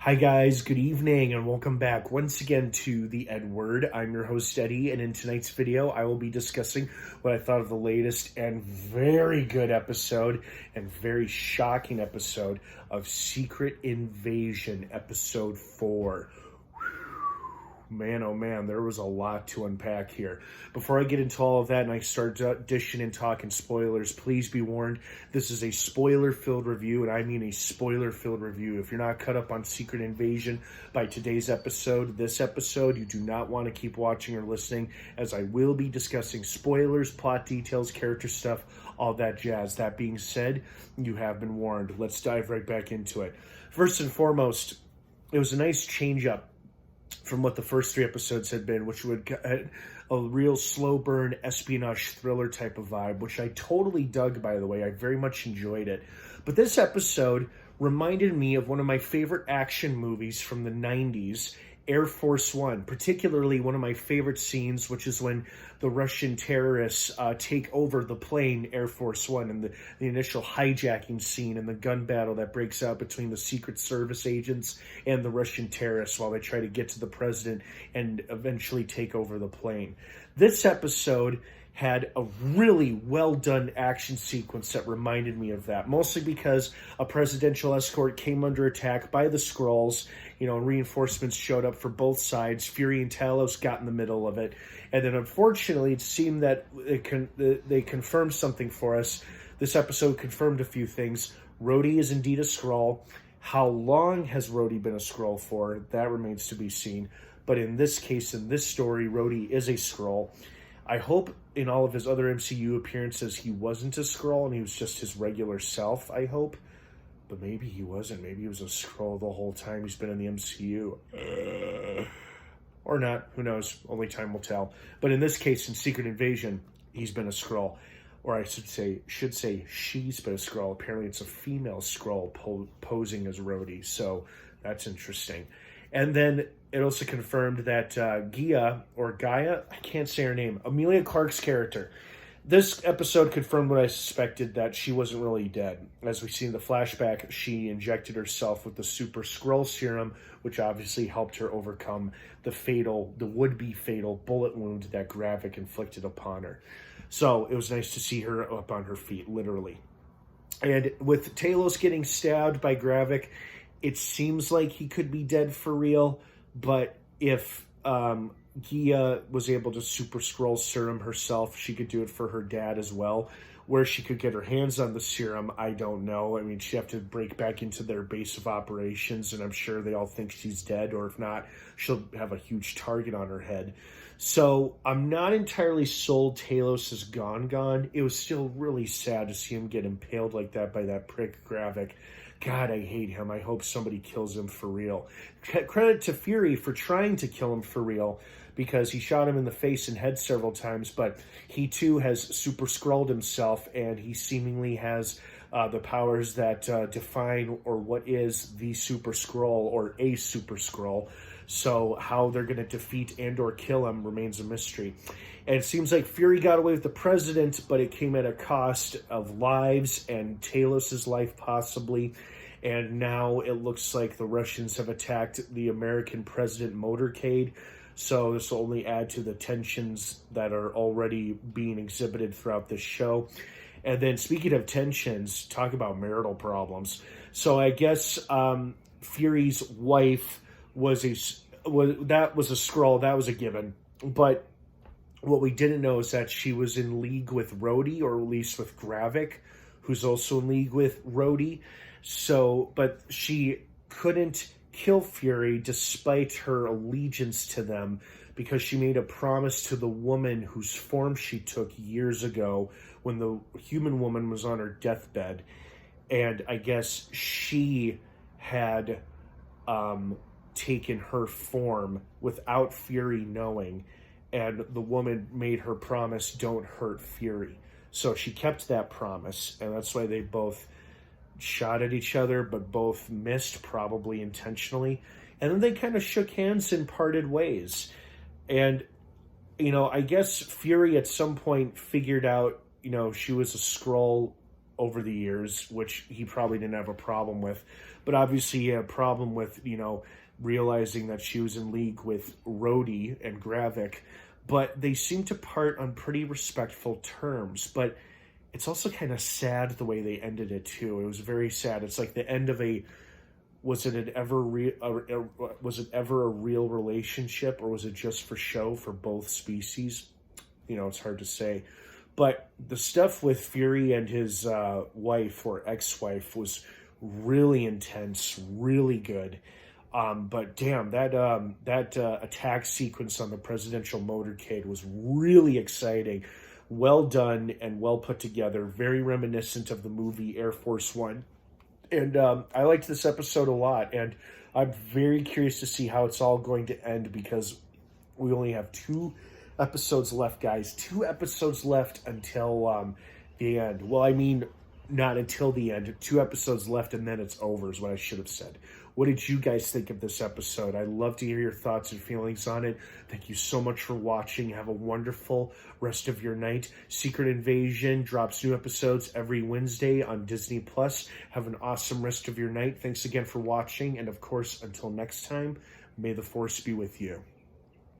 Hi guys, good evening and welcome back once again to the EdWord. I'm your host Eddie, and in tonight's video I will be discussing what I thought of the latest and very good episode and very shocking episode of Secret Invasion episode 4. Man, oh man, there was a lot to unpack here. Before I get into all of that and I start dishing and talking spoilers, please be warned, this is a spoiler-filled review, and I mean a spoiler-filled review. If you're not caught up on Secret Invasion by today's episode, this episode, you do not want to keep watching or listening, as I will be discussing spoilers, plot details, character stuff, all that jazz. That being said, you have been warned. Let's dive right back into it. First and foremost, it was a nice change-up from what the first 3 episodes had been, which would get a real slow burn espionage thriller type of vibe, which I totally dug, by the way. I very much enjoyed it. But this episode reminded me of one of my favorite action movies from the 90s, Air Force One, particularly one of my favorite scenes, which is when the Russian terrorists take over the plane Air Force One, and the initial hijacking scene and the gun battle that breaks out between the Secret Service agents and the Russian terrorists while they try to get to the president and eventually take over the plane. This episode had a really well-done action sequence that reminded me of that, mostly because a presidential escort came under attack by the Skrulls, and reinforcements showed up for both sides. Fury and Talos got in the middle of it, and then unfortunately it seemed that they confirmed something for us. This episode confirmed a few things. Rhodey is indeed a Skrull. How long has Rhodey been a Skrull for? That remains to be seen. But in this case, in this story, Rhodey is a Skrull. I hope in all of his other MCU appearances he wasn't a Skrull and he was just his regular self, I hope. But maybe he wasn't. Maybe he was a Skrull the whole time he's been in the MCU. Or not. Who knows? Only time will tell. But in this case, in Secret Invasion, he's been a Skrull. Or I should say she's been a Skrull. Apparently it's a female Skrull posing as Rhodey. So that's interesting. And then it also confirmed that Gaia, I can't say her name, Emilia Clarke's character. This episode confirmed what I suspected, that she wasn't really dead. As we see in the flashback, she injected herself with the Super Skrull serum, which obviously helped her overcome the would-be fatal bullet wound that Gravik inflicted upon her. So it was nice to see her up on her feet, literally. And with Talos getting stabbed by Gravik, it seems like he could be dead for real, but if Gaia was able to Super Skrull serum herself, she could do it for her dad as well. Where she could get her hands on the serum, I don't know. I mean, she'd have to break back into their base of operations, and I'm sure they all think she's dead, or if not, she'll have a huge target on her head. So I'm not entirely sold Talos is gone. It was still really sad to see him get impaled like that by that prick Gravik. God, I hate him. I hope somebody kills him for real. Credit to Fury for trying to kill him for real, because he shot him in the face and head several times, but he too has Super Skrulled himself, and he seemingly has the powers that define or what is the Super Skrull or a Super Skrull. So how they're going to defeat and or kill him remains a mystery. And it seems like Fury got away with the president, but it came at a cost of lives and Talos' life possibly. And now it looks like the Russians have attacked the American president motorcade. So this will only add to the tensions that are already being exhibited throughout this show. And then speaking of tensions, talk about marital problems. So I guess Fury's wife was a Skrull. That was a given. But what we didn't know is that she was in league with Rhodey, or at least with Gravik, who's also in league with Rhodey. So, but she couldn't kill Fury despite her allegiance to them, because she made a promise to the woman whose form she took years ago when the human woman was on her deathbed. And I guess she had taken her form without Fury knowing, and the woman made her promise, don't hurt Fury. So she kept that promise, and that's why they both shot at each other, but both missed, probably intentionally. And then they kind of shook hands and parted ways. And, I guess Fury at some point figured out, she was a Skrull over the years, which he probably didn't have a problem with. but obviously he had a problem with, realizing that she was in league with Rhodey and Gravik, but they seemed to part on pretty respectful terms. But it's also kind of sad the way they ended it too. It was very sad. It's like the end of was it ever a real relationship, or was it just for show for both species? It's hard to say. But the stuff with Fury and his wife or ex-wife was really intense, really good. But damn, that attack sequence on the presidential motorcade was really exciting. Well done and well put together. Very reminiscent of the movie Air Force One. And I liked this episode a lot. And I'm very curious to see how it's all going to end, because we only have 2 episodes left, guys. 2 episodes left until the end. Well, I mean, not until the end. 2 episodes left and then it's over is what I should have said. What did you guys think of this episode? I'd love to hear your thoughts and feelings on it. Thank you so much for watching. Have a wonderful rest of your night. Secret Invasion drops new episodes every Wednesday on Disney+. Have an awesome rest of your night. Thanks again for watching. And of course, until next time, may the Force be with you.